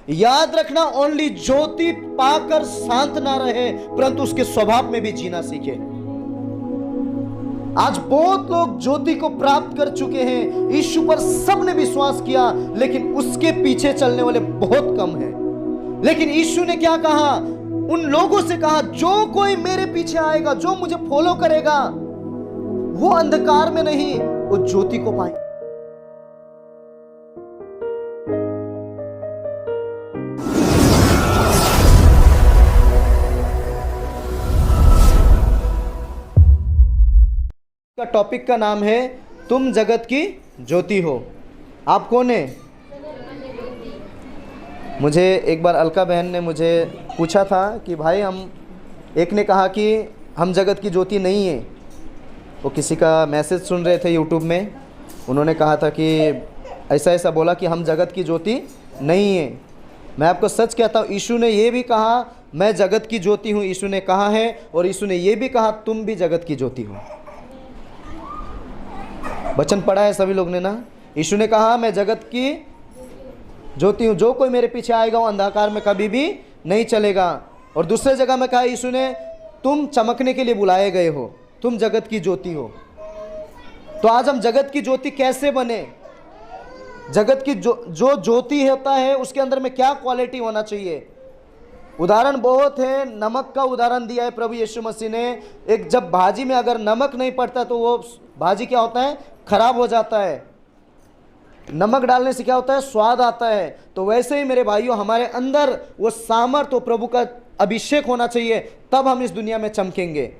याद रखना, ओनली ज्योति पाकर शांत ना रहे, परंतु उसके स्वभाव में भी जीना सीखे। आज बहुत लोग ज्योति को प्राप्त कर चुके हैं, यीशु पर सबने विश्वास किया, लेकिन उसके पीछे चलने वाले बहुत कम हैं। लेकिन यीशु ने क्या कहा? उन लोगों से कहा, जो कोई मेरे पीछे आएगा, जो मुझे फॉलो करेगा, वो अंधकार में नहीं, वो ज्योति को पाएगा। का टॉपिक का नाम है तुम जगत की ज्योति हो। आप कौन है? मुझे एक बार अलका बहन ने मुझे पूछा था कि भाई एक ने कहा कि हम जगत की ज्योति नहीं है। वो किसी का मैसेज सुन रहे थे यूट्यूब में, उन्होंने कहा था कि ऐसा ऐसा बोला कि हम जगत की ज्योति नहीं है। मैं आपको सच कहता हूँ, यीशु ने ये भी कहा मैं जगत की ज्योति हूँ, यीशु ने कहा है, और यीशु ने ये भी कहा तुम भी जगत की ज्योति हो। वचन पढ़ा है सभी लोग ने ना। यीशु ने कहा मैं जगत की ज्योति हूँ, जो कोई मेरे पीछे आएगा वो अंधकार में कभी भी नहीं चलेगा। और दूसरे जगह में कहा यीशु ने तुम चमकने के लिए बुलाए गए हो, तुम जगत की ज्योति हो। तो आज हम जगत की ज्योति कैसे बने? जगत की जो ज्योति होता है उसके अंदर में क्या क्वालिटी होना चाहिए? उदाहरण बहुत है। नमक का उदाहरण दिया है प्रभु यीशु मसीह ने। एक जब भाजी में अगर नमक नहीं पड़ता तो वो भाजी क्या होता है? खराब हो जाता है। नमक डालने से क्या होता है? स्वाद आता है। तो वैसे ही मेरे भाइयों, हमारे अंदर वो सामर्थ, वो प्रभु का अभिषेक होना चाहिए, तब हम इस दुनिया में चमकेंगे।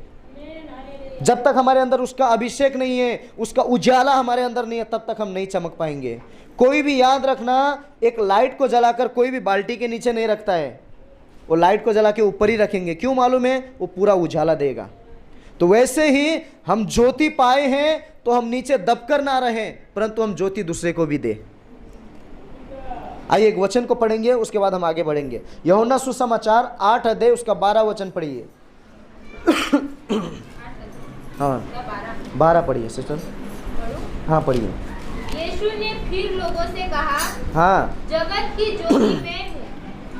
जब तक हमारे अंदर उसका अभिषेक नहीं है, उसका उजाला हमारे अंदर नहीं है, तब तक हम नहीं चमक पाएंगे। कोई भी याद रखना, एक लाइट को जलाकर कोई भी बाल्टी के नीचे नहीं रखता है, वो लाइट को जला के ऊपर ही रखेंगे। क्यों मालूम है? वो पूरा उजाला देगा। तो वैसे ही हम ज्योति पाए हैं तो हम नीचे दबकर ना रहें, परंतु हम ज्योति दूसरे को भी दे। आइए एक वचन को पढ़ेंगे, उसके बाद हम आगे बढ़ेंगे। यूहन्ना सुसमाचार 8 अध्याय उसका 12 वचन पढ़िए। हाँ 12 पढ़िए सिस्टर। हाँ पढ़िए। यीशु ने फिर लोगों से कहा, हाँ, जगत की ज्योति मैं हूँ।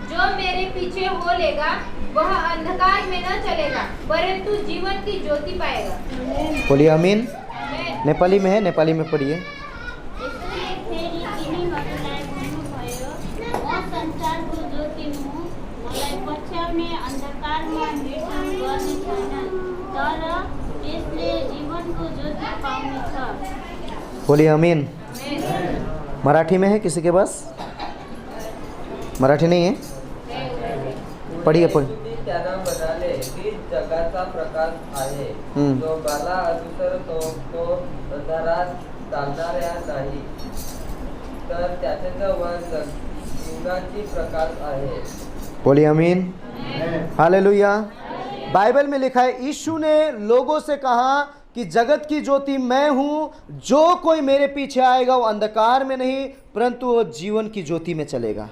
जो मेरे पीछे हो लेगा वह अंधकार में न चलेगा, परंतु जीवन की ज्योति पाएगा। बोलिए आमीन। नेपाली में है, नेपाली में पढ़िए। बोलिए आमीन। मराठी में है किसी के पास? मराठी नहीं है? पढ़िए पढ़िए। त्यांना म्हणाले की जगाचा प्रकाश आहे, जो मला अनुसरतो तो अंधारात चालणाऱ्या नाही, तर त्याच्या जवळ जीवनाची प्रकाश आहे। बोलिए आमीन। हालेलुया। बाइबल में लिखा है, यीशु ने लोगों से कहा कि जगत की ज्योति मैं हूं, जो कोई मेरे पीछे आएगा वो अंधकार में नहीं, परंतु वो जीवन की ज्योति में चलेगा।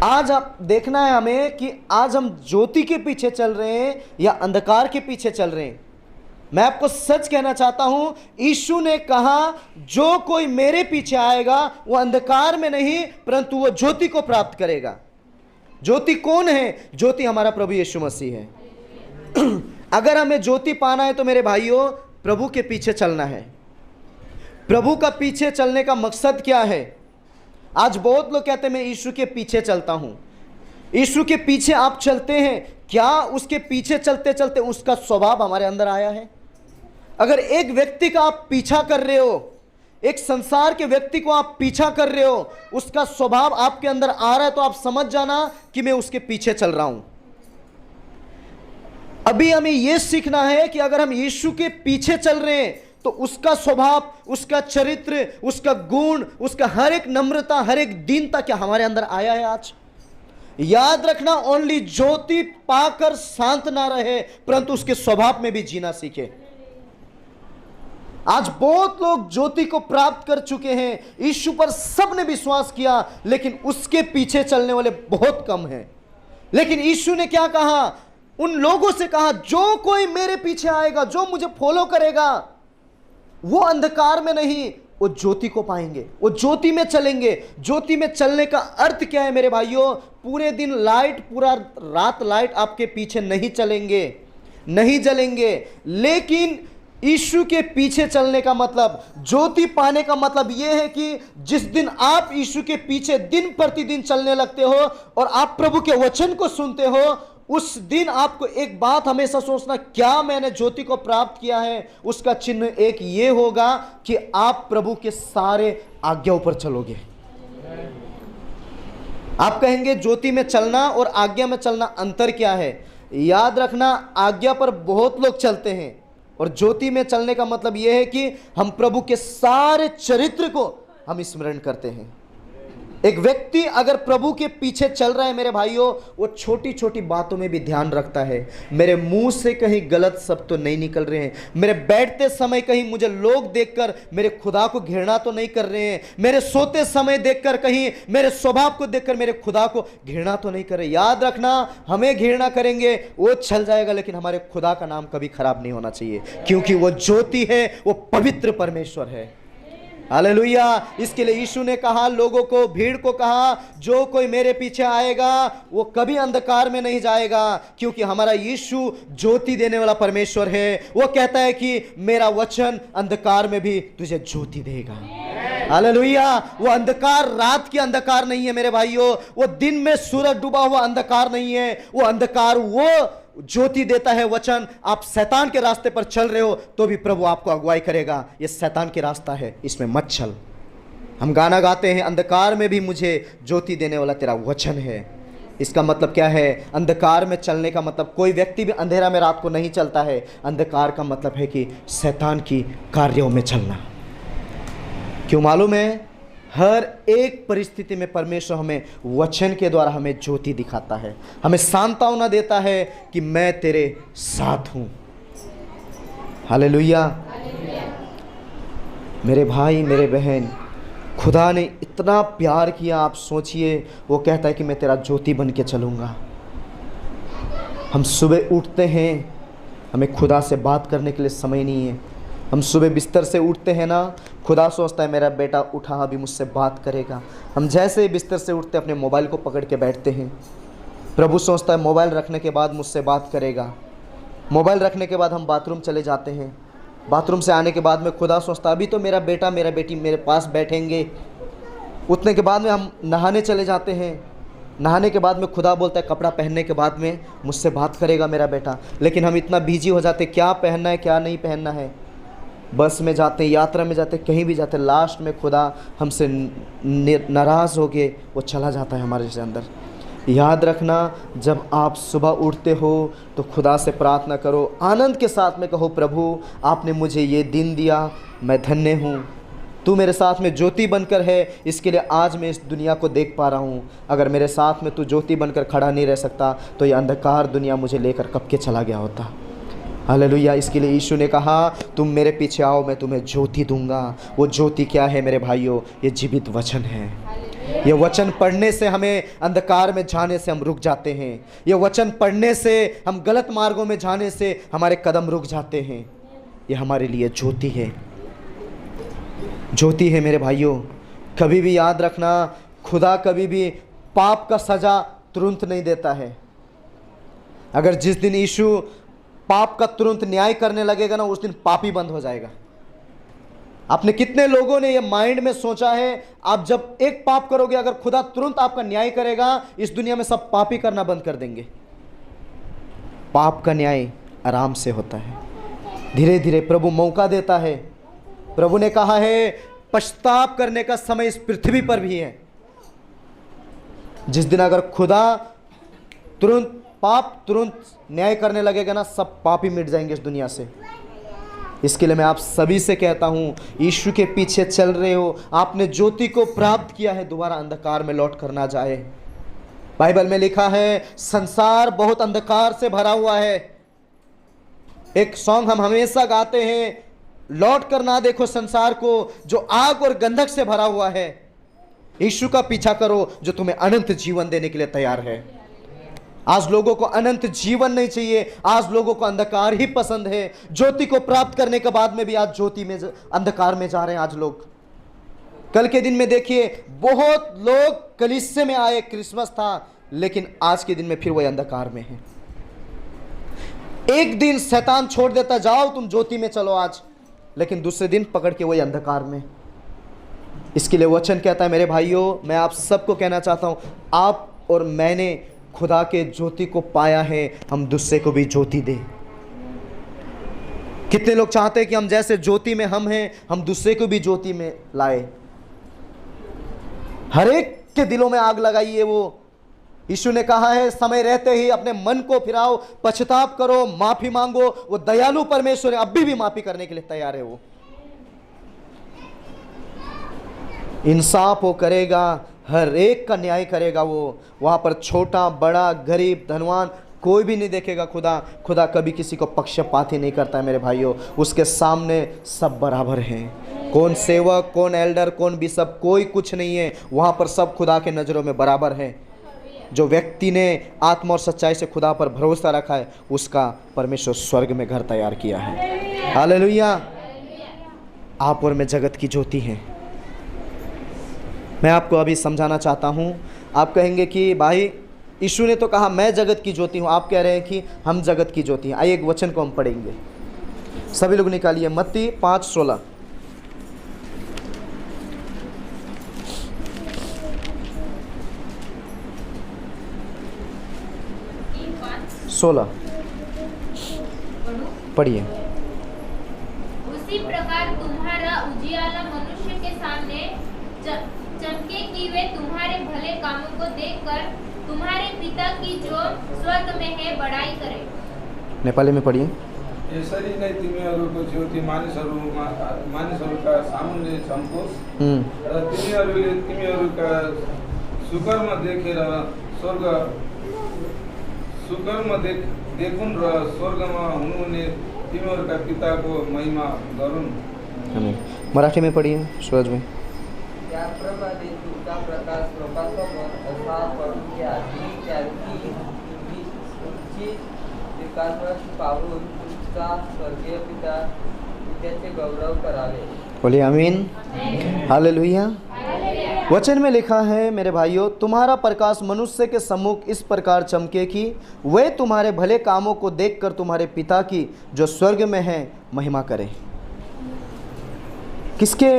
आज आप देखना है हमें कि आज हम ज्योति के पीछे चल रहे हैं या अंधकार के पीछे चल रहे हैं। मैं आपको सच कहना चाहता हूं, यीशु ने कहा जो कोई मेरे पीछे आएगा वो अंधकार में नहीं, परंतु वो ज्योति को प्राप्त करेगा। ज्योति कौन है? ज्योति हमारा प्रभु यीशु मसीह है। अगर हमें ज्योति पाना है तो मेरे भाइयों, प्रभु के पीछे चलना है। प्रभु का पीछे चलने का मकसद क्या है? आज बहुत लोग कहते हैं मैं यीशु के पीछे चलता हूं। यीशु के पीछे आप चलते हैं, क्या उसके पीछे चलते चलते उसका स्वभाव हमारे अंदर आया है? अगर एक व्यक्ति का आप पीछा कर रहे हो, एक संसार के व्यक्ति को आप पीछा कर रहे हो, उसका स्वभाव आपके अंदर आ रहा है, तो आप समझ जाना कि मैं उसके पीछे चल रहा हूं। अभी हमें यह सीखना है कि अगर हम यीशु के पीछे चल रहे हैं तो उसका स्वभाव, उसका चरित्र, उसका गुण, उसका हर एक नम्रता, हर एक दीनता क्या हमारे अंदर आया है आज? याद रखना, ओनली ज्योति पाकर शांत ना रहे, परंतु उसके स्वभाव में भी जीना सीखे। आज बहुत लोग ज्योति को प्राप्त कर चुके हैं, यीशु पर सबने विश्वास किया, लेकिन उसके पीछे चलने वाले बहुत कम हैं। लेकिन यीशु ने क्या कहा? उन लोगों से कहा जो कोई मेरे पीछे आएगा, जो मुझे फॉलो करेगा, वो अंधकार में नहीं, वो ज्योति को पाएंगे, वो ज्योति में चलेंगे। ज्योति में चलने का अर्थ क्या है मेरे भाइयों? पूरे दिन लाइट, पूरा रात लाइट आपके पीछे नहीं चलेंगे, नहीं जलेंगे, लेकिन यीशु के पीछे चलने का मतलब, ज्योति पाने का मतलब यह है कि जिस दिन आप यीशु के पीछे दिन प्रतिदिन चलने लगते हो और आप प्रभु के वचन को सुनते हो, उस दिन आपको एक बात हमेशा सोचना, क्या मैंने ज्योति को प्राप्त किया है? उसका चिन्ह एक ये होगा कि आप प्रभु के सारे आज्ञाओं पर चलोगे। आप कहेंगे ज्योति में चलना और आज्ञा में चलना अंतर क्या है? याद रखना, आज्ञा पर बहुत लोग चलते हैं और ज्योति में चलने का मतलब यह है कि हम प्रभु के सारे चरित्र को हम स्मरण करते हैं। एक व्यक्ति अगर प्रभु के पीछे चल रहा है मेरे भाइयों, वो छोटी छोटी बातों में भी ध्यान रखता है। मेरे मुंह से कहीं गलत शब्द तो नहीं निकल रहे हैं, मेरे बैठते समय कहीं मुझे लोग देखकर मेरे खुदा को घृणा तो नहीं कर रहे हैं, मेरे सोते समय देखकर कहीं मेरे स्वभाव को देखकर मेरे खुदा को घृणा तो नहीं कर रहे। याद रखना, हमें घृणा करेंगे वो चल जाएगा, लेकिन हमारे खुदा का नाम कभी खराब नहीं होना चाहिए, क्योंकि वो ज्योति है, वो पवित्र परमेश्वर है। हालेलुया। इसके लिए यीशु ने कहा, लोगों को, भीड़ को कहा, जो कोई मेरे पीछे आएगा वो कभी अंधकार में नहीं जाएगा, क्योंकि हमारा यीशु ज्योति देने वाला परमेश्वर है। वो कहता है कि मेरा वचन अंधकार में भी तुझे ज्योति देगा। हालेलुया। वो अंधकार रात की अंधकार नहीं है मेरे भाइयों, वो दिन में सूरज डूबा हुआ अंधकार नहीं है। वो अंधकार वो ज्योति देता है वचन। आप शैतान के रास्ते पर चल रहे हो तो भी प्रभु आपको अगुवाई करेगा, ये शैतान के रास्ता है, इसमें मत चल। हम गाना गाते हैं, अंधकार में भी मुझे ज्योति देने वाला तेरा वचन है। इसका मतलब क्या है? अंधकार में चलने का मतलब, कोई व्यक्ति भी अंधेरा में रात को नहीं चलता है। अंधकार का मतलब है कि शैतान की कार्यों में चलना। क्यों मालूम है? हर एक परिस्थिति में परमेश्वर हमें वचन के द्वारा हमें ज्योति दिखाता है, हमें सांत्वना देता है कि मैं तेरे साथ हूं। हालेलुया। मेरे भाई, मेरे बहन, खुदा ने इतना प्यार किया, आप सोचिए। वो कहता है कि मैं तेरा ज्योति बन के चलूँगा। हम सुबह उठते हैं, हमें खुदा से बात करने के लिए समय नहीं है। हम सुबह बिस्तर से उठते हैं ना, खुदा सोचता है मेरा बेटा उठा, अभी मुझसे बात करेगा। हम जैसे ही बिस्तर से उठते अपने मोबाइल को पकड़ के बैठते हैं। प्रभु सोचता है मोबाइल रखने के बाद मुझसे बात करेगा। मोबाइल रखने के बाद हम बाथरूम चले जाते हैं। बाथरूम से आने के बाद में खुदा सोचता है अभी तो मेरा बेटा, मेरा बेटी मेरे पास बैठेंगे। उठने के बाद में हम नहाने चले जाते हैं। नहाने के बाद में खुदा बोलता है कपड़ा पहनने के बाद में मुझसे बात करेगा मेरा बेटा। लेकिन हम इतना बिजी हो जाते, क्या पहनना है क्या नहीं पहनना है। बस में जाते, यात्रा में जाते, कहीं भी जाते, लास्ट में खुदा हमसे नाराज़ हो के वो चला जाता है हमारे से अंदर। याद रखना, जब आप सुबह उठते हो तो खुदा से प्रार्थना करो, आनंद के साथ में कहो, प्रभु आपने मुझे ये दिन दिया, मैं धन्य हूँ। तू मेरे साथ में ज्योति बनकर है, इसके लिए आज मैं इस दुनिया को देख पा रहा हूँ। अगर मेरे साथ में तू ज्योति बनकर खड़ा नहीं रह सकता तो ये अंधकार दुनिया मुझे लेकर कब के चला गया होता। हालेलुया। इसके लिए यीशु ने कहा तुम मेरे पीछे आओ, मैं तुम्हें ज्योति दूंगा। वो ज्योति क्या है मेरे भाइयों? ये जीवित वचन है। ये वचन पढ़ने से हमें अंधकार में जाने से हम रुक जाते हैं। ये वचन पढ़ने से, हम गलत मार्गों में जाने से हमारे कदम रुक जाते हैं। ये हमारे लिए ज्योति है, ज्योति है मेरे भाइयों। कभी भी याद रखना, खुदा कभी भी पाप का सज़ा तुरंत नहीं देता है। अगर जिस दिन यीशु पाप का तुरंत न्याय करने लगेगा ना, उस दिन पाप ही बंद हो जाएगा। आपने कितने लोगों ने ये माइंड में सोचा है, आप जब एक पाप करोगे, अगर खुदा तुरंत आपका न्याय करेगा, इस दुनिया में सब पाप ही करना बंद कर देंगे। पाप का न्याय आराम से होता है, धीरे धीरे प्रभु मौका देता है। प्रभु ने कहा है पश्चाताप करने का समय इस पृथ्वी पर भी है। जिस दिन अगर खुदा तुरंत न्याय करने लगेगा ना, सब पाप ही मिट जाएंगे इस दुनिया से। इसके लिए मैं आप सभी से कहता हूँ, यीशु के पीछे चल रहे हो, आपने ज्योति को प्राप्त किया है, दोबारा अंधकार में लौट कर ना जाए। बाइबल में लिखा है संसार बहुत अंधकार से भरा हुआ है। एक सॉन्ग हम हमेशा गाते हैं, लौट कर ना देखो संसार को जो आग और गंधक से भरा हुआ है। यीशु का पीछा करो जो तुम्हें अनंत जीवन देने के लिए तैयार है। आज लोगों को अनंत जीवन नहीं चाहिए, आज लोगों को अंधकार ही पसंद है। ज्योति को प्राप्त करने के बाद में भी आज ज्योति में, अंधकार में जा रहे हैं आज लोग। कल के दिन में देखिए बहुत लोग कलीसिया में आए, क्रिसमस था, लेकिन आज के दिन में फिर वही अंधकार में है। एक दिन शैतान छोड़ देता, जाओ तुम ज्योति में चलो आज, लेकिन दूसरे दिन पकड़ के वही अंधकार में। इसके लिए वचन कहता है मेरे भाइयों, मैं आप सबको कहना चाहता हूं, आप और मैंने खुदा के ज्योति को पाया है, हम दूसरे को भी ज्योति दें। कितने लोग चाहते हैं कि हम जैसे ज्योति में हम हैं, हम दूसरे को भी ज्योति में लाए। हर एक के दिलों में आग लगाइए। वो यीशु ने कहा है समय रहते ही अपने मन को फिराओ, पश्चाताप करो, माफी मांगो। वो दयालु परमेश्वर है, अभी भी माफी करने के लिए तैयार है। वो इंसाफ वो करेगा, हर एक का न्याय करेगा। वो वहां पर छोटा बड़ा गरीब धनवान कोई भी नहीं देखेगा। खुदा कभी किसी को पक्षपात ही नहीं करता है मेरे भाइयों। उसके सामने सब बराबर हैं। कौन सेवक, कौन एल्डर, कौन बिशप, कोई कुछ नहीं है। वहां पर सब खुदा के नज़रों में बराबर है। जो व्यक्ति ने आत्मा और सच्चाई से खुदा पर भरोसा रखा है, उसका परमेश्वर स्वर्ग में घर तैयार किया है। हालेलुया। आप और मैं जगत की ज्योति हैं। मैं आपको अभी समझाना चाहता हूं। आप कहेंगे कि भाई यीशु ने तो कहा मैं जगत की ज्योति हूं, आप कह रहे हैं कि हम जगत की ज्योति हैं। आइए एक वचन को हम पढ़ेंगे, सभी लोग निकालिए, मत्ती 5:16। पढ़िए। उसी प्रकार तुम्हारा उजियाला मनुष्य के सामने चमके कि वे तुम्हारे भले कामों को देखकर तुम्हारे पिता की जो स्वर्ग में है बड़ाई करे। नेपाली में पढ़िए। यसरी नै तिमीहरूको ज्योति मानिसहरूका सामुन्ने चम्कोस् र तिमीहरूले तिमीहरूका सुकर्म देखेर देखुन् र स्वर्गमा हुनुहुने तिमीहरूका पिताको महिमा गरून्। मराठी में पढ़िए सूरज में। त्याप्रमाणे तुमचा प्रकाश लोकांसमोर असा पडून घ्या की त्यांची तुमची विकास पाहून तुमचा स्वर्गीय पिता त्याचे गौरव करावे। बोलिए आमीन। हालेलुया। वचन में लिखा है मेरे भाइयों, तुम्हारा प्रकाश मनुष्य के सम्मुख इस प्रकार चमके कि वे तुम्हारे भले कामों को देखकर तुम्हारे पिता की जो स्वर्ग में है महिमा करे। किसके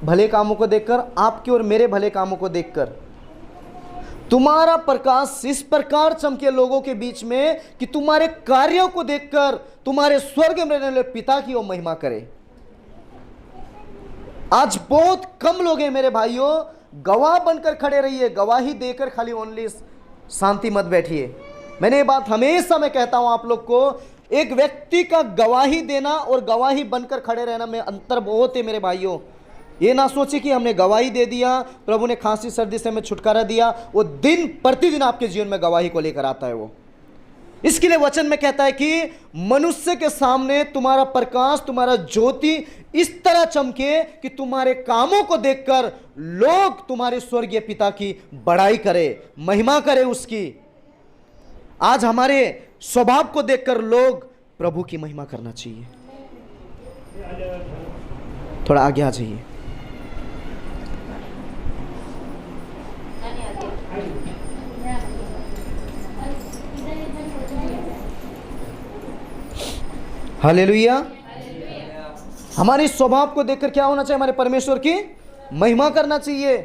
भले कामों को देखकर? आपके और मेरे भले कामों को देखकर। तुम्हारा प्रकाश इस प्रकार चमके लोगों के बीच में कि तुम्हारे कार्यों को देखकर तुम्हारे स्वर्ग में रहने वाले पिता की वो महिमा करे। आज बहुत कम लोग हैं मेरे भाइयों, गवाह बनकर खड़े रहिए, गवाही देकर खाली ओनली शांति मत बैठिए। मैंने ये बात हमेशा मैं कहता हूं आप लोग को, एक व्यक्ति का गवाही देना और गवाही बनकर खड़े रहना में अंतर बहुत है मेरे भाइयों। ये ना सोचिए कि हमने गवाही दे दिया, प्रभु ने खांसी सर्दी से हमें छुटकारा दिया, वो दिन प्रतिदिन आपके जीवन में गवाही को लेकर आता है वो। इसके लिए वचन में कहता है कि मनुष्य के सामने तुम्हारा प्रकाश, तुम्हारा ज्योति इस तरह चमके कि तुम्हारे कामों को देखकर लोग तुम्हारे स्वर्गीय पिता की बड़ाई करे, महिमा करे उसकी। आज हमारे स्वभाव को देखकर लोग प्रभु की महिमा करना चाहिए। थोड़ा आगे आ जाइए। हालेलुया। हमारे स्वभाव को देखकर क्या होना चाहिए? हमारे परमेश्वर की महिमा करना चाहिए।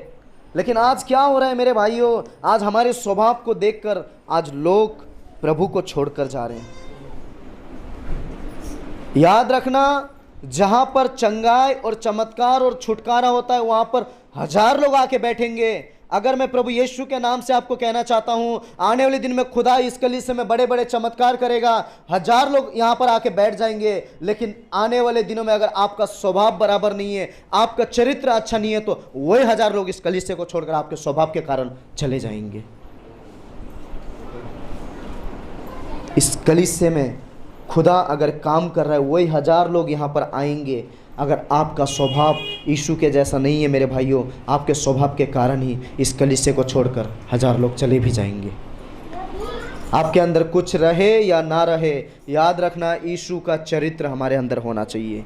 लेकिन आज क्या हो रहा है मेरे भाइयों? आज हमारे स्वभाव को देखकर आज लोग प्रभु को छोड़कर जा रहे हैं। याद रखना, जहां पर चंगाई और चमत्कार और छुटकारा होता है वहां पर 1000 लोग आके बैठेंगे। अगर मैं प्रभु यीशु के नाम से आपको कहना चाहता हूं, आने वाले दिन में खुदा इस कलीसिया में बड़े बड़े चमत्कार करेगा, 1000 लोग यहां पर आके बैठ जाएंगे। लेकिन आने वाले दिनों में अगर आपका स्वभाव बराबर नहीं है, आपका चरित्र अच्छा नहीं है, तो वही 1000 लोग इस कलीसिया को छोड़कर आपके स्वभाव के कारण चले जाएंगे। इस कलीसिया में खुदा अगर काम कर रहा है, वही 1000 लोग यहां पर आएंगे। अगर आपका स्वभाव यीशु के जैसा नहीं है मेरे भाइयों, आपके स्वभाव के कारण ही इस कलीसिया को छोड़कर 1000 लोग चले भी जाएंगे। आपके अंदर कुछ रहे या ना रहे, याद रखना यीशु का चरित्र हमारे अंदर होना चाहिए।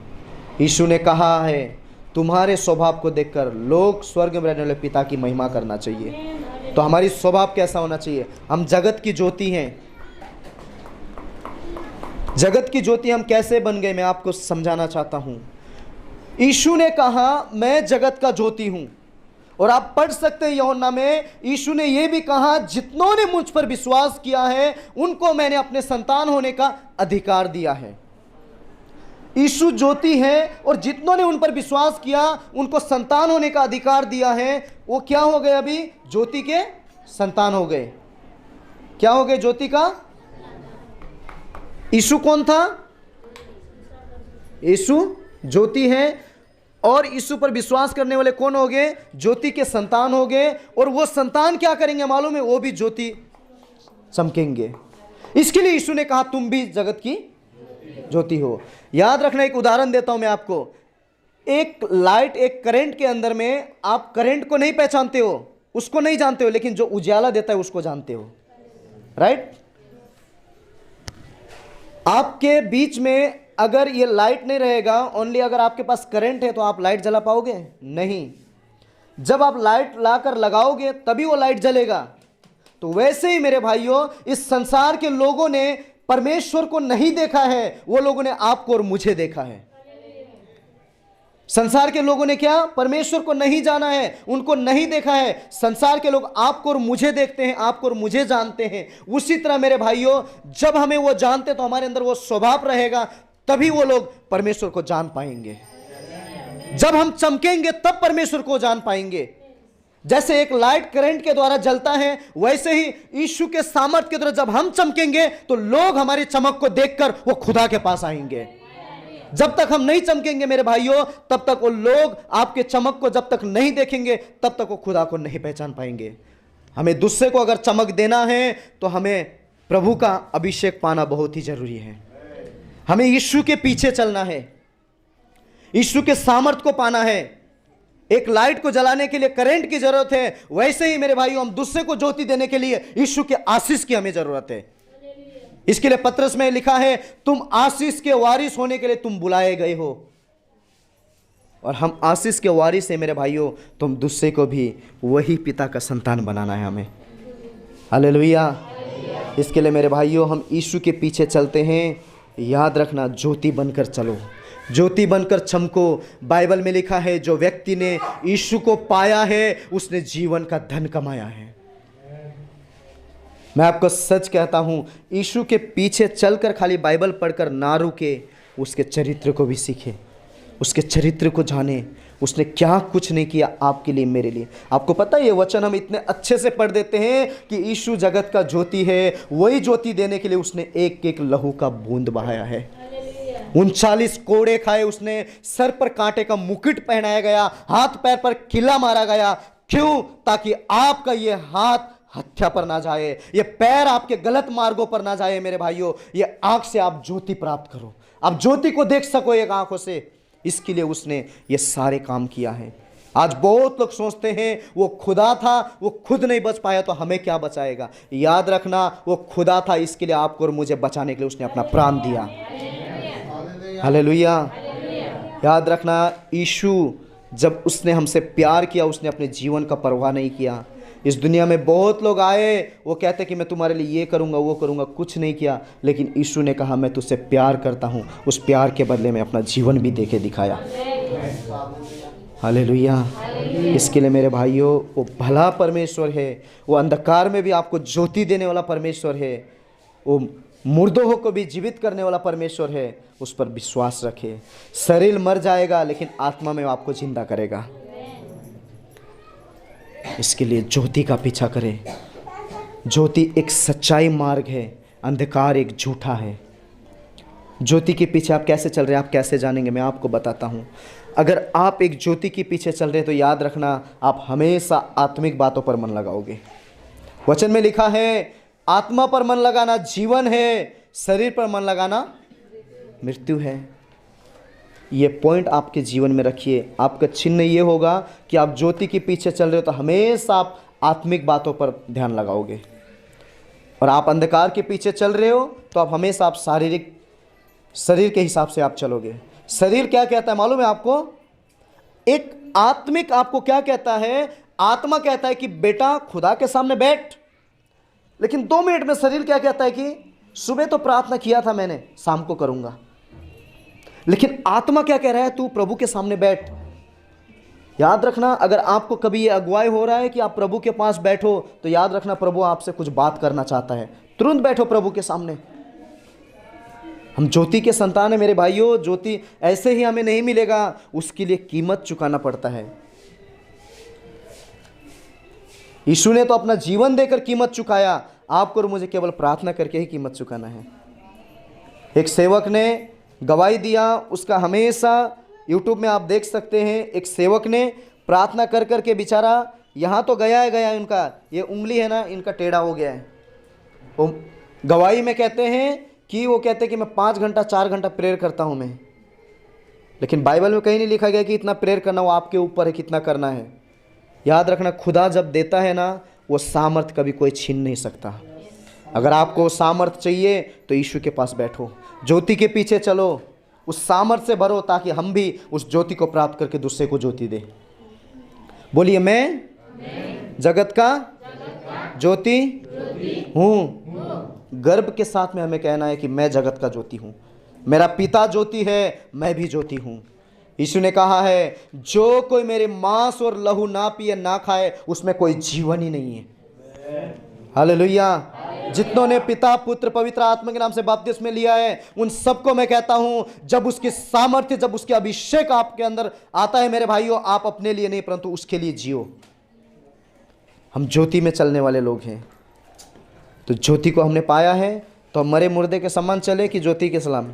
यीशु ने कहा है तुम्हारे स्वभाव को देखकर लोग स्वर्ग में रहने वाले पिता की महिमा करना चाहिए। तो हमारी स्वभाव कैसा होना चाहिए? हम जगत की ज्योति हैं। जगत की ज्योति हम कैसे बन गए, मैं आपको समझाना चाहता हूं। यीशु ने कहा मैं जगत का ज्योति हूं, और आप पढ़ सकते हैं यूहन्ना में, यीशु ने यह भी कहा जितनों ने मुझ पर विश्वास किया है उनको मैंने अपने संतान होने का अधिकार दिया है। यीशु ज्योति है, और जितनों ने उन पर विश्वास किया उनको संतान होने का अधिकार दिया है। वो क्या हो गए? अभी ज्योति के संतान हो गए। क्या हो गए? ज्योति का। यीशु कौन था? यीशु ज्योति है, और यीशु पर विश्वास करने वाले कौन हो गए? ज्योति के संतान हो गए। और वो संतान क्या करेंगे मालूम है? वो भी ज्योति चमकेंगे। इसके लिए यीशु ने कहा तुम भी जगत की ज्योति हो। याद रखना, एक उदाहरण देता हूं मैं आपको। एक लाइट, एक करंट के अंदर में आप करंट को नहीं पहचानते हो, उसको नहीं जानते हो, लेकिन जो उजाला देता है उसको जानते हो, राइट? आपके बीच में अगर ये लाइट नहीं रहेगा, ओनली अगर आपके पास करंट है, तो आप लाइट जला पाओगे? नहीं। जब आप लाइट लाकर लगाओगे तभी वो लाइट जलेगा। तो वैसे ही मेरे भाइयों, इस संसार के लोगों ने परमेश्वर को नहीं देखा है, वो लोगों ने आपको और मुझे देखा है। संसार के लोगों ने क्या? परमेश्वर को नहीं जाना है, उनको नहीं देखा है। संसार के लोग आपको और मुझे देखते हैं, आपको और मुझे जानते हैं। उसी तरह मेरे भाइयों, जब हमें वो जानते तो हमारे अंदर वो स्वभाव रहेगा, तभी वो लोग परमेश्वर को जान पाएंगे। जब हम चमकेंगे तब परमेश्वर को जान पाएंगे। जैसे एक लाइट करंट के द्वारा जलता है, वैसे ही यीशु के सामर्थ के द्वारा जब हम चमकेंगे तो लोग हमारी चमक को देखकर वो खुदा के पास आएंगे। जब तक हम नहीं चमकेंगे मेरे भाइयों, तब तक वो लोग आपके चमक को जब तक नहीं देखेंगे, तब तक वो खुदा को नहीं पहचान पाएंगे। हमें दूसरे को अगर चमक देना है तो हमें प्रभु का अभिषेक पाना बहुत ही जरूरी है। हमें यीशु के पीछे चलना है, यीशु के सामर्थ को पाना है। एक लाइट को जलाने के लिए करंट की जरूरत है, वैसे ही मेरे भाइयों हम दूसरे को ज्योति देने के लिए यीशु के आशीष की हमें जरूरत है। इसके लिए पत्रस में लिखा है तुम आशीष के वारिस होने के लिए तुम बुलाए गए हो, और हम आशीष के वारिस हैं मेरे भाइयों, तुम दूसरे को भी वही पिता का संतान बनाना है हमें। हालेलुया। इसके लिए मेरे भाइयों हम यीशु के पीछे चलते हैं। याद रखना, ज्योति बनकर चलो, ज्योति बनकर चमको। बाइबल में लिखा है जो व्यक्ति ने यीशु को पाया है उसने जीवन का धन कमाया है। मैं आपको सच कहता हूं, यीशु के पीछे चलकर खाली बाइबल पढ़कर ना रुके, उसके चरित्र को भी सीखे, उसके चरित्र को जाने। उसने क्या कुछ नहीं किया आपके लिए, मेरे लिए। आपको पता है ये वचन हम इतने अच्छे से पढ़ देते हैं कि यीशु जगत का ज्योति है। वही ज्योति देने के लिए उसने एक एक लहू का बूंद बहाया है। 39 कोड़े खाए उसने, सर पर कांटे का मुकुट पहनाया गया, हाथ पैर पर किला मारा गया। क्यों? ताकि आपका ये हाथ हत्या पर ना जाए, ये पैर आपके गलत मार्गों पर ना जाए मेरे भाइयों। ये आंख से आप ज्योति प्राप्त करो, आप ज्योति को देख सको एक आंखों से। इसके लिए उसने ये सारे काम किया है। आज बहुत लोग सोचते हैं वो खुदा था, वो खुद नहीं बच पाया तो हमें क्या बचाएगा। याद रखना, वो खुदा था, इसके लिए आपको और मुझे बचाने के लिए उसने अपना प्राण दिया। हालेलुया। याद रखना, यीशु जब उसने हमसे प्यार किया, उसने अपने जीवन का परवाह नहीं किया। इस दुनिया में बहुत लोग आए, वो कहते कि मैं तुम्हारे लिए ये करूँगा वो करूँगा, कुछ नहीं किया। लेकिन यीशु ने कहा मैं तुझसे प्यार करता हूँ, उस प्यार के बदले में अपना जीवन भी देके दिखाया। हालेलुया। इसके लिए मेरे भाइयों, वो भला परमेश्वर है, वो अंधकार में भी आपको ज्योति देने वाला परमेश्वर है, वो मुर्दों को भी जीवित करने वाला परमेश्वर है। उस पर विश्वास रखे। शरीर मर जाएगा लेकिन आत्मा में आपको जिंदा करेगा। इसके लिए ज्योति का पीछा करें। ज्योति एक सच्चाई मार्ग है, अंधकार एक झूठा है। ज्योति के पीछे आप कैसे चल रहे हैं, आप कैसे जानेंगे, मैं आपको बताता हूँ। अगर आप एक ज्योति के पीछे चल रहे हैं तो याद रखना, आप हमेशा आत्मिक बातों पर मन लगाओगे। वचन में लिखा है आत्मा पर मन लगाना जीवन है, शरीर पर मन लगाना मृत्यु है। ये पॉइंट आपके जीवन में रखिए। आपका चिन्ह ये होगा कि आप ज्योति के पीछे चल रहे हो तो हमेशा आप आत्मिक बातों पर ध्यान लगाओगे, और आप अंधकार के पीछे चल रहे हो तो आप हमेशा आप शरीर के हिसाब से आप चलोगे। शरीर क्या कहता है मालूम है आपको? एक आत्मिक आपको क्या कहता है, आत्मा कहता है कि बेटा खुदा के सामने बैठ, लेकिन 2 मिनट में शरीर क्या कहता है कि सुबह तो प्रार्थना किया था मैंने, शाम को करूंगा। लेकिन आत्मा क्या कह रहा है, तू प्रभु के सामने बैठ। याद रखना, अगर आपको कभी ये अगुवाई हो रहा है कि आप प्रभु के पास बैठो, तो याद रखना प्रभु आपसे कुछ बात करना चाहता है। तुरंत बैठो प्रभु के सामने। हम ज्योति के संतान हैं मेरे भाइयों, ज्योति ऐसे ही हमें नहीं मिलेगा, उसके लिए कीमत चुकाना पड़ता है। यीशु ने तो अपना जीवन देकर कीमत चुकाया, आपको और मुझे केवल प्रार्थना करके ही कीमत चुकाना है। एक सेवक ने गवाही दिया, उसका हमेशा यूट्यूब में आप देख सकते हैं। एक सेवक ने प्रार्थना कर कर के बेचारा यहाँ तो गया है, उनका ये उंगली है ना, इनका टेढ़ा हो गया है। वो गवाही में कहते हैं कि वो कहते हैं कि मैं 5 घंटा 4 घंटा प्रेयर करता हूँ मैं, लेकिन बाइबल में कहीं नहीं लिखा गया कि इतना प्रेयर करना, वो आपके ऊपर है कितना करना है। याद रखना, खुदा जब देता है ना, वो सामर्थ कभी कोई छीन नहीं सकता। अगर आपको सामर्थ चाहिए तो यीशु के पास बैठो, ज्योति के पीछे चलो, उस सामर्थ से भरो, ताकि हम भी उस ज्योति को प्राप्त करके दूसरे को ज्योति दे। बोलिए, मैं जगत का ज्योति हूँ। गर्व के साथ में हमें कहना है कि मैं जगत का ज्योति हूँ, मेरा पिता ज्योति है, मैं भी ज्योति हूँ। यीशु ने कहा है, जो कोई मेरे मांस और लहू ना पिए ना खाए, उसमें कोई जीवन ही नहीं है। हालेलुया। जितनों ने पिता पुत्र पवित्र आत्मा के नाम से बपतिस्मा लिया है, उन सबको मैं कहता हूं, जब उसकी सामर्थ्य, जब उसके अभिषेक आपके अंदर आता है मेरे भाइयों, आप अपने लिए नहीं परंतु उसके लिए जियो। हम ज्योति में चलने वाले लोग हैं, तो ज्योति को हमने पाया है, तो हम मरे मुर्दे के समान चले कि ज्योति के सलाम।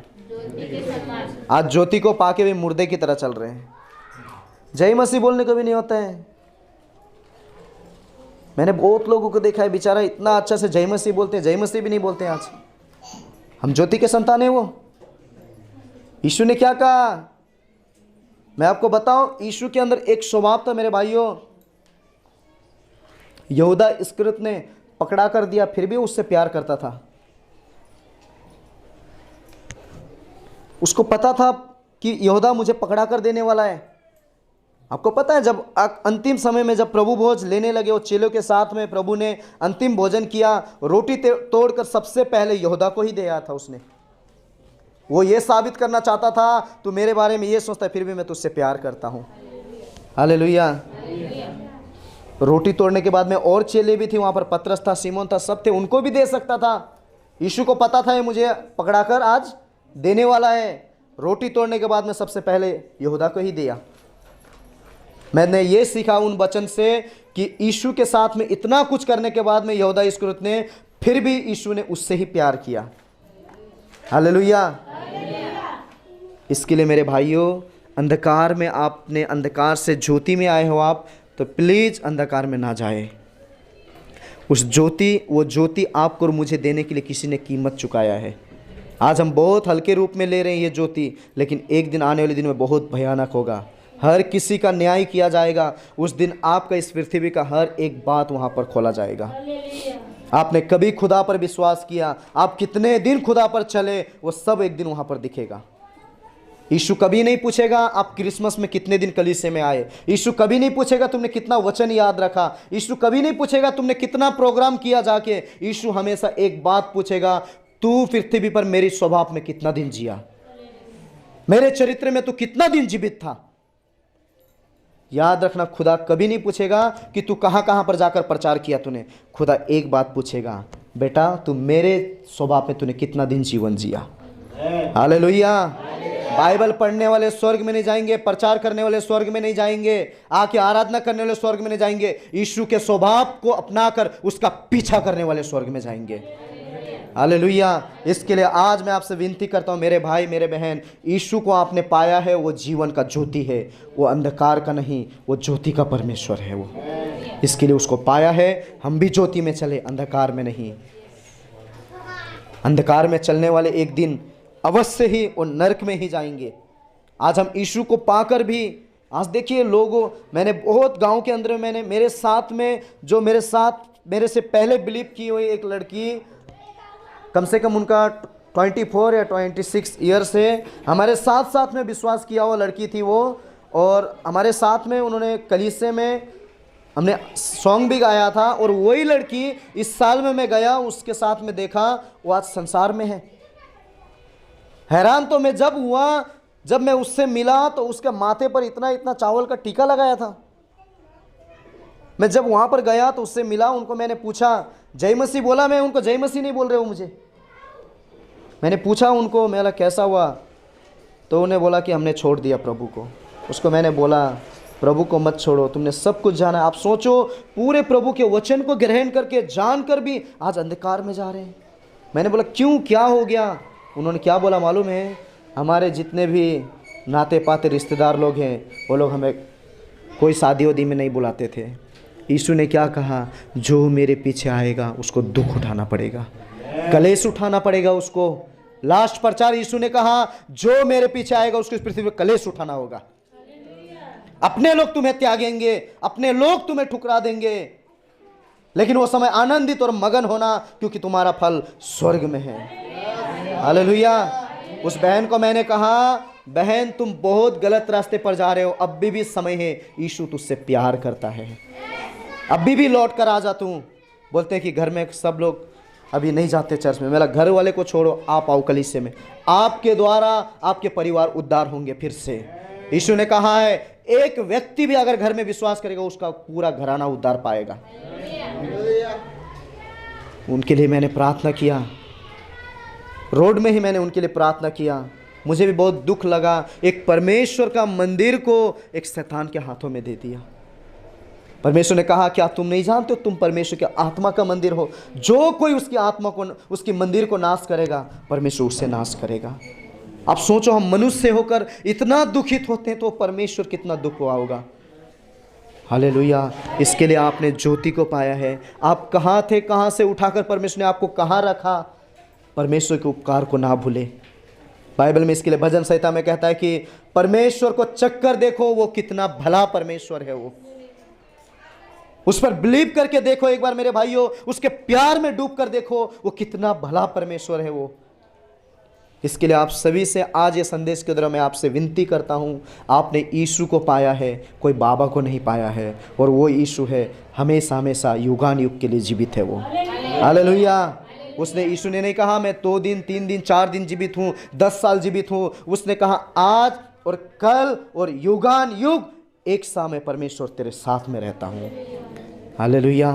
आज ज्योति को पाके भी मुर्दे की तरह चल रहे हैं। जय मसीह बोलने को भी नहीं होता है। मैंने बहुत लोगों को देखा है, बेचारा इतना अच्छा से जय मसीह बोलते हैं, जय मसीह भी नहीं बोलते हैं। आज हम ज्योति के संतान हैं। वो यीशु ने क्या कहा, मैं आपको बताऊं, यीशु के अंदर एक स्वभाव था मेरे भाइयों। यहूदा इस्करियोत ने पकड़ा कर दिया, फिर भी उससे प्यार करता था। उसको पता था कि यहूदा मुझे पकड़ा कर देने वाला है। आपको पता है, जब अंतिम समय में जब प्रभु भोज लेने लगे, वो चेलों के साथ में प्रभु ने अंतिम भोजन किया, रोटी तोड़कर सबसे पहले यहूदा को ही दिया था उसने। वो ये साबित करना चाहता था, तू मेरे बारे में ये सोचता है, फिर भी मैं तुझसे प्यार करता हूँ। हालेलुया। रोटी तोड़ने के बाद में और चेले भी थे वहाँ पर, पतरस था, सीमोन था, सब थे, उनको भी दे सकता था। यीशु को पता था ये मुझे पकड़ाकर आज देने वाला है। रोटी तोड़ने के बाद में सबसे पहले यहूदा को ही दिया। मैंने ये सीखा उन वचन से कि यीशु के साथ में इतना कुछ करने के बाद में यहूदा इस्करियोत ने, फिर भी यीशु ने उससे ही प्यार किया। हालेलुया। इसके लिए मेरे भाइयों, अंधकार में, आपने अंधकार से ज्योति में आए हो आप, तो प्लीज़ अंधकार में ना जाए। उस ज्योति, वो ज्योति आपको और मुझे देने के लिए किसी ने कीमत चुकाया है। आज हम बहुत हल्के रूप में ले रहे हैं ये ज्योति, लेकिन एक दिन आने वाले दिन में बहुत भयानक होगा। हर किसी का न्याय किया जाएगा। उस दिन आपका, इस पृथ्वी का हर एक बात वहाँ पर खोला जाएगा। आपने कभी खुदा पर विश्वास किया, आप कितने दिन खुदा पर चले, वो सब एक दिन वहाँ पर दिखेगा। यीशु कभी नहीं पूछेगा आप क्रिसमस में कितने दिन कलीसिया में आए। यीशु कभी नहीं पूछेगा तुमने कितना वचन याद रखा। यीशु कभी नहीं पूछेगा तुमने कितना प्रोग्राम किया जाके। यीशु हमेशा एक बात पूछेगा, तू पृथ्वी पर मेरी स्वभाव में कितना दिन जिया, मेरे चरित्र में तू कितना दिन जीवित था। याद रखना, खुदा कभी नहीं पूछेगा कि तू कहाँ कहाँ पर जाकर प्रचार किया तूने। खुदा एक बात पूछेगा, बेटा तू मेरे स्वभाव में तूने कितना दिन जीवन जिया। हालेलुया। बाइबल पढ़ने वाले स्वर्ग में नहीं जाएंगे, प्रचार करने वाले स्वर्ग में नहीं जाएंगे, आके आराधना करने वाले स्वर्ग में नहीं जाएंगे, यीशु के स्वभाव को अपनाकर उसका पीछा करने वाले स्वर्ग में जाएंगे। हालेलुया। इसके लिए आज मैं आपसे विनती करता हूँ, मेरे भाई मेरे बहन, यीशु को आपने पाया है, वो जीवन का ज्योति है, वो अंधकार का नहीं, वो ज्योति का परमेश्वर है वो। इसके लिए उसको पाया है, हम भी ज्योति में चले, अंधकार में नहीं। अंधकार में चलने वाले एक दिन अवश्य ही वो नरक में ही जाएंगे। आज हम यीशु को पाकर भी, आज देखिए लोगों, मैंने बहुत गांव के अंदर, मैंने मेरे साथ में, जो मेरे साथ मेरे से पहले बिलीव की हुई एक लड़की, कम से कम उनका 24 या 26 ईयर से हमारे साथ साथ में विश्वास किया हुआ लड़की थी वो। और हमारे साथ में उन्होंने कलीसिया में हमने सॉन्ग भी गाया था। और वही लड़की इस साल में मैं गया, उसके साथ में देखा, वो आज संसार में है। हैरान तो मैं जब हुआ, जब मैं उससे मिला तो उसके माथे पर इतना इतना चावल का टीका लगाया था। मैं जब वहाँ पर गया तो उससे मिला, उनको मैंने पूछा जय मसीह बोला, मैं उनको जय मसीह नहीं बोल रहे हो मुझे। मैंने पूछा उनको, मेरा कैसा हुआ, तो उन्हें बोला कि हमने छोड़ दिया प्रभु को। उसको मैंने बोला प्रभु को मत छोड़ो, तुमने सब कुछ जाना। आप सोचो, पूरे प्रभु के वचन को ग्रहण करके जानकर भी आज अंधकार में जा रहे हैं। मैंने बोला क्यों, क्या हो गया? उन्होंने क्या बोला मालूम है? हमारे जितने भी नाते पाते रिश्तेदार लोग हैं वो लोग हमें कोई शादी वादी में नहीं बुलाते थे। यीशु ने क्या कहा, जो मेरे पीछे आएगा उसको दुख उठाना पड़ेगा, कलेश उठाना पड़ेगा उसको। लास्ट प्रचार यीशु ने कहा, जो मेरे पीछे आएगा उसको इस पृथ्वी पर कलेश उठाना होगा। अपने लोग तुम्हें त्यागेंगे, अपने लोग तुम्हें ठुकरा देंगे, लेकिन वो समय आनंदित और मगन होना, क्योंकि तुम्हारा फल स्वर्ग में है। हालेलुया। उस बहन को मैंने कहा, बहन तुम बहुत गलत रास्ते पर जा रहे हो, अभी भी समय है, यीशु तुझसे प्यार करता है, अभी भी लौट कर आ जा तू। बोलते हैं कि घर में सब लोग अभी नहीं जाते चर्च में। मेरा घर वाले को छोड़ो, आप आओ कलीसिया में, आपके द्वारा आपके परिवार उद्धार होंगे फिर से। यीशु ने कहा है, एक व्यक्ति भी अगर घर में विश्वास करेगा उसका पूरा घराना उद्धार पाएगा। उनके लिए मैंने प्रार्थना किया, रोड में ही मैंने उनके लिए प्रार्थना किया। मुझे भी बहुत दुख लगा, एक परमेश्वर का मंदिर को एक शैतान के हाथों में दे दिया। परमेश्वर ने कहा, क्या तुम नहीं जानते हो तुम परमेश्वर के आत्मा का मंदिर हो? जो कोई उसकी आत्मा को, उसकी मंदिर को नाश करेगा, परमेश्वर उससे नाश करेगा। आप सोचो, हम मनुष्य होकर इतना दुखित होते हैं तो परमेश्वर कितना दुख हुआ होगा। हालेलुया। इसके लिए आपने ज्योति को पाया है। आप कहाँ थे, कहाँ से उठाकर परमेश्वर ने आपको कहाँ रखा। परमेश्वर के उपकार को ना भूले। बाइबल में इसके लिए भजन संहिता में कहता है कि परमेश्वर को चक्कर देखो, वो कितना भला परमेश्वर है। वो उस पर बिलीव करके देखो एक बार मेरे भाइयों, उसके प्यार में डूब कर देखो, वो कितना भला परमेश्वर है वो। इसके लिए आप सभी से आज ये संदेश के द्वारा मैं आपसे विनती करता हूँ, आपने यीशु को पाया है, कोई बाबा को नहीं पाया है, और वो यीशु है हमेशा हमेशा युगान युग के लिए जीवित है वो। हालेलुया। उसने, यीशु ने नहीं कहा मैं 2 दिन 3 दिन 4 दिन जीवित हूँ, 10 साल जीवित हूँ। उसने कहा आज और कल और युगान युग एक साथ में परमेश्वर तेरे साथ में रहता हूँ। हालेलुया।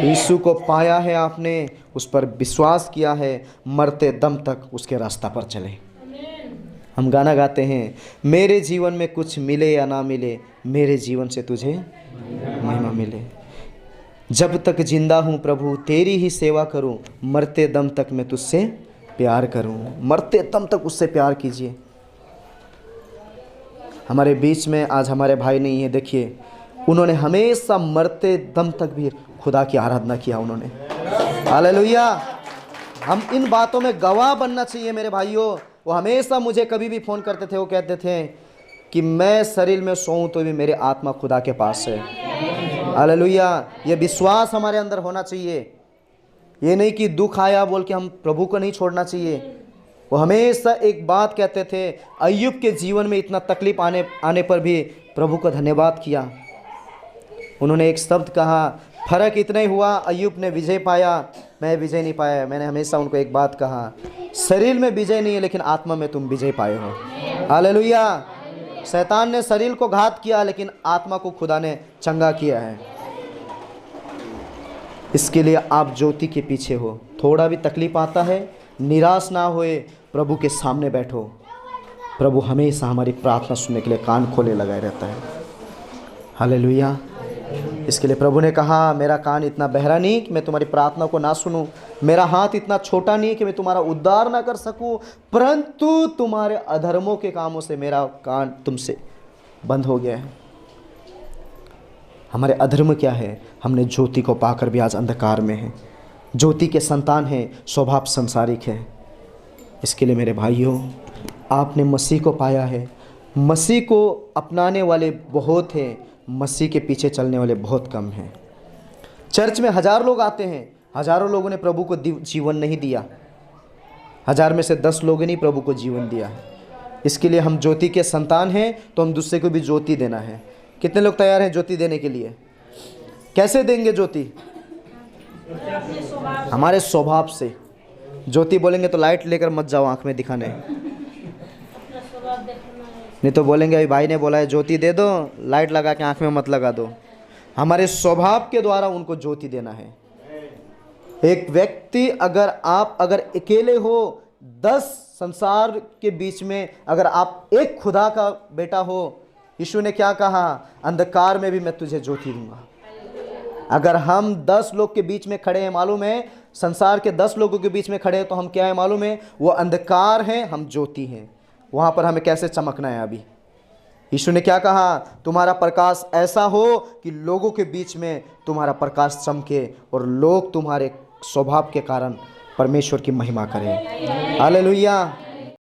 यीशु को पाया है आपने, उस पर विश्वास किया है, मरते दम तक उसके रास्ता पर चले। हम गाना गाते हैं, मेरे जीवन में कुछ मिले या ना मिले, मेरे जीवन से तुझे महिमा मिले। जब तक जिंदा हूँ प्रभु तेरी ही सेवा करूँ, मरते दम तक मैं तुझसे प्यार करूँ। मरते दम तक उससे प्यार कीजिए। हमारे बीच में आज हमारे भाई नहीं है, देखिए उन्होंने हमेशा मरते दम तक भी खुदा की आराधना किया उन्होंने। हालेलुया। हम इन बातों में गवाह बनना चाहिए मेरे भाइयों। वो हमेशा मुझे कभी भी फ़ोन करते थे, वो कहते थे कि मैं शरीर में सोऊं तो भी मेरे आत्मा खुदा के पास है। हालेलुया। ये विश्वास हमारे अंदर होना चाहिए। ये नहीं कि दुख आया बोल के हम प्रभु को नहीं छोड़ना चाहिए। वो हमेशा एक बात कहते थे, अय्यूब के जीवन में इतना तकलीफ आने पर भी प्रभु का धन्यवाद किया। उन्होंने एक शब्द कहा, फ़र्क इतना ही हुआ अय्यूब ने विजय पाया, मैं विजय नहीं पाया। मैंने हमेशा उनको एक बात कहा, शरीर में विजय नहीं है लेकिन आत्मा में तुम विजय पाए हो। हालेलुया। शैतान ने शरीर को घात किया लेकिन आत्मा को खुदा ने चंगा किया है। इसके लिए आप ज्योति के पीछे हो। थोड़ा भी तकलीफ आता है, निराश ना होए, प्रभु के सामने बैठो। प्रभु हमेशा हमारी प्रार्थना सुनने के लिए कान खोले लगाए रहता है। हालेलुया। इसके लिए प्रभु ने कहा, मेरा कान इतना बहरा नहीं कि मैं तुम्हारी प्रार्थना को ना सुनूं, मेरा हाथ इतना छोटा नहीं कि मैं तुम्हारा उद्धार ना कर सकूं, परंतु तुम्हारे अधर्मों के कामों से मेरा कान तुमसे बंद हो गया है। हमारे अधर्म क्या है? हमने ज्योति को पाकर भी आज अंधकार में हैं। ज्योति के संतान हैं, स्वभाव संसारिक है। इसके लिए मेरे भाइयों, आपने मसीह को पाया है। मसीह को अपनाने वाले बहुत हैं, मसीह के पीछे चलने वाले बहुत कम हैं। चर्च में 1000 लोग आते हैं, हज़ारों लोगों ने प्रभु को जीवन नहीं दिया। 1000 में से 10 लोगों ने प्रभु को जीवन दिया है। इसके लिए हम ज्योति के संतान हैं, तो हम दूसरे को भी ज्योति देना है। कितने लोग तैयार हैं ज्योति देने के लिए? कैसे देंगे ज्योति? हमारे स्वभाव से। ज्योति बोलेंगे तो लाइट लेकर मत जाओ आंख में दिखाने, नहीं तो बोलेंगे अभी भाई ने बोला है ज्योति दे दो, लाइट लगा के आंख में मत लगा दो। हमारे स्वभाव के द्वारा उनको ज्योति देना है। एक व्यक्ति अगर अकेले हो, 10 संसार के बीच में अगर आप एक खुदा का बेटा हो, यीशु ने क्या कहा? अंधकार में भी मैं तुझे ज्योति दूंगा। अगर हम 10 लोग के बीच में खड़े हैं, मालूम है संसार के 10 लोगों के बीच में खड़े हैं, तो हम क्या है मालूम है? वो अंधकार हैं, हम ज्योति हैं। वहाँ पर हमें कैसे चमकना है? अभी यीशु ने क्या कहा? तुम्हारा प्रकाश ऐसा हो कि लोगों के बीच में तुम्हारा प्रकाश चमके और लोग तुम्हारे स्वभाव के कारण परमेश्वर की महिमा करें। हालेलुया।